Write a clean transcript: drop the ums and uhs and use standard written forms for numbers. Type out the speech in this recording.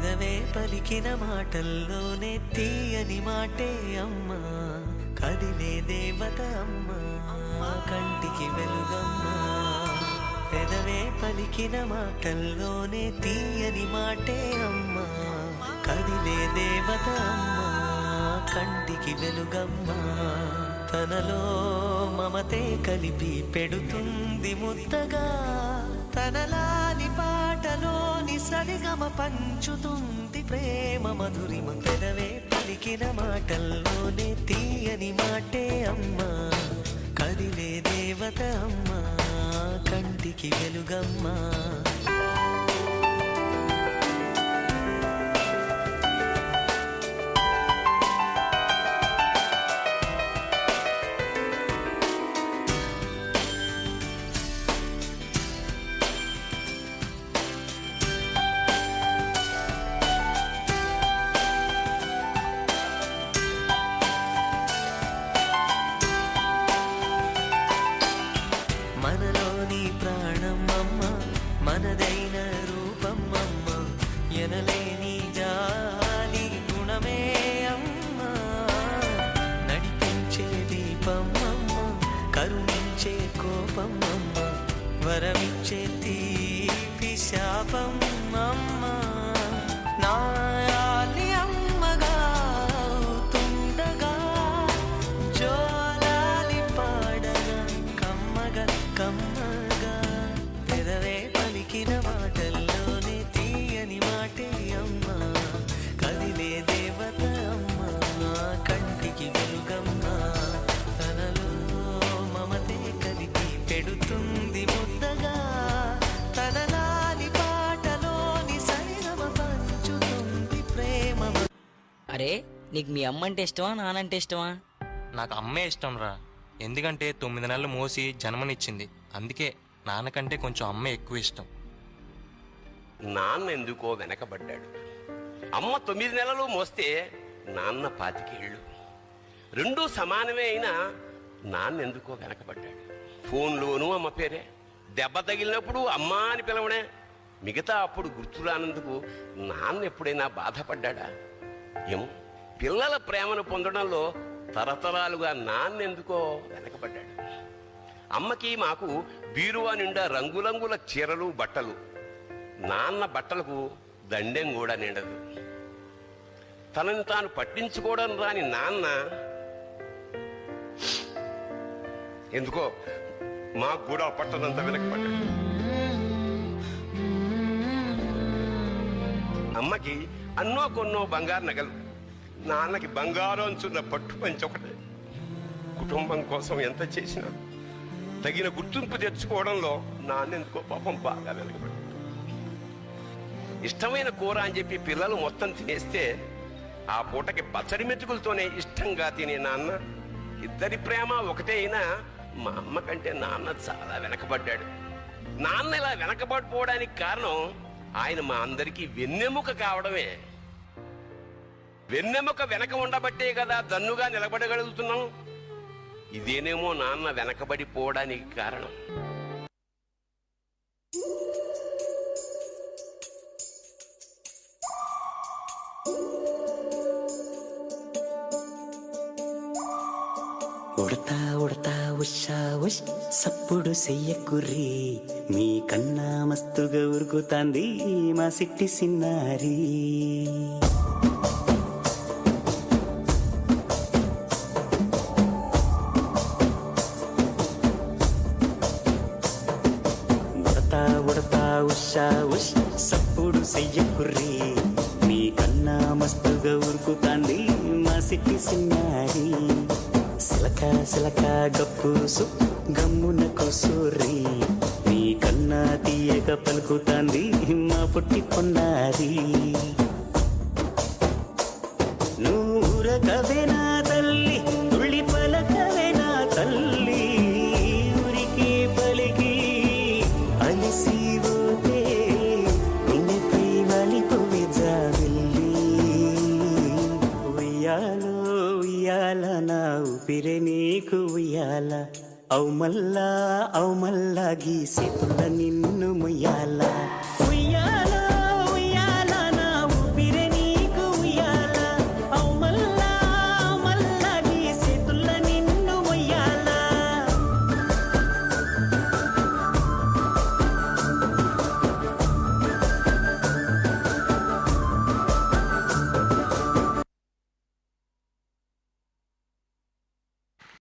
పెదవే పలికిన మాటల్లోనే తీయని మాటే అమ్మా, కదిలే దేవత అమ్మా, కంటికి వెలుగమ్మా. పెదవే పలికిన మాటల్లోనే తీయని మాటే అమ్మా, కదిలే దేవత అమ్మా, కంటికి వెలుగమ్మా. తనలో మమతే కలిపి పెడుతుంది ముద్దగా, తనలాని పాటలోని సరిగమ పంచుతుంది ప్రేమ మధురిమ. పెదవే పలికిన మాటల్లోనే తీయని మాటే అమ్మా, కదిలే దేవత అమ్మా, కంటికి వెలుగమ్మా. మనలోని ప్రాణం అమ్మ, మనదైన రూపం అమ్మ, ఎనలేని జాలి గుణమే అమ్మ. నడిపించే దీపం అమ్మ, కరుణించే కోపం అమ్మ, వరమిచ్చే తీపి శాపం అమ్మ. నాయాలి అమ్మగా అవుతుండగా, జోలాలి పాడగా కమ్మగా కమ్మగా. పెదవే పలికిన మాటల్లోనే తీయని మాటే అమ్మా, కదిలే దేవత అమ్మా, కంటికి వెలుగమ్మా. తనలో మమతే కలిపి పెడుతుంది ముద్దగా, తనలాని పాటలోని సరిగమ పంచుతుంది ప్రేమ. అరే, నీకు మీ అమ్మ అంటే ఇష్టమా, నానంటే ఇష్టమా? నాకు అమ్మే ఇష్టం రా. ఎందుకంటే 9 నెలలు మోసి జన్మనిచ్చింది. అందుకే నాన్నకంటే కొంచెం అమ్మే ఎక్కువ ఇష్టం. నాన్న ఎందుకో వెనకబడ్డాడు. అమ్మ 9 నెలలు మోస్తే నాన్న 25 ఏళ్ళు. రెండూ సమానమే అయినా నాన్న ఎందుకో వెనకబడ్డాడు. ఫోన్లోనూ అమ్మ పేరే, దెబ్బ తగిలినప్పుడు అమ్మా అని పిలవడే. మిగతా అప్పుడు గుర్తురానందుకు నాన్న ఎప్పుడైనా బాధపడ్డా? ఏమో, పిల్లల ప్రేమను పొందడంలో తరతరాలుగా నాన్న ఎందుకో వెనకబడ్డాడు. అమ్మకి మాకు బీరువా నిండా రంగురంగుల చీరలు బట్టలు, నాన్న బట్టలకు దండెం కూడా నిండదు. తనని తాను పట్టించుకోవడం రాని నాన్న ఎందుకో మాకు కూడా పట్టనంత వెనకబడ్డాడు. అమ్మకి అన్నో కొన్నో బంగారు నగలు, నాన్నకి బంగారం అంచున్న పట్టు పంచి ఒకటే. కుటుంబం కోసం ఎంత చేసినా తగిన గుర్తింపు తెచ్చుకోవడంలో నాన్నెందుకో పాపం బాగా వెనకబడ్డాడు. ఇష్టమైన కూర అని చెప్పి పిల్లలు మొత్తం తినేస్తే ఆ పూటకి పచ్చడి మెతుకులతోనే ఇష్టంగా తినే నాన్న, ఇద్దరి ప్రేమ ఒకటే అయినా మా అమ్మ కంటే నాన్న చాలా వెనకబడ్డాడు. నాన్న ఇలా వెనకబడిపోవడానికి కారణం ఆయన మా అందరికీ వెన్నెముక కావడమే. వెన్నెముక వెనక ఉండబట్టే కదా దన్నుగా నిలబడగలుగుతున్నాం. ఇదేనేమో నాన్న వెనకబడిపోవడానికి కారణం. ఉడతా ఉడతా ఉషా ఉష్ సప్పుడు చెయ్యకుర్రి, మీ కన్నా మస్తుగా ఉరుకుతాంది మా సిట్టి సిన్నారి. ఉడతా ఉడతా ఉషా ఉష్ సప్పుడు చెయ్యకుర్రి, మీ కన్నా మస్తుగా ఉరుకుతాంది మా సిట్టి సిన్నారి. సిలక సిలక గప్పుసు గమ్మున కూసూరి, నీ కన్నా తీయక పలుకుతాంది మా పుట్టి పొన్నారి. నూరకవేనా తల్లి, తుళ్ళి పలకవేనా తల్లి, ఊరికి పలికి అలిసి పోతే నిన్నపై వాలిపోవే జాబిల్లి. ఉయ్యాలో ఉయ్యాల నా ఊపిరే నీకు ఉయ్యాల, ఔ మల్లా గీసేతుల నిన్ను ముయ్యాల.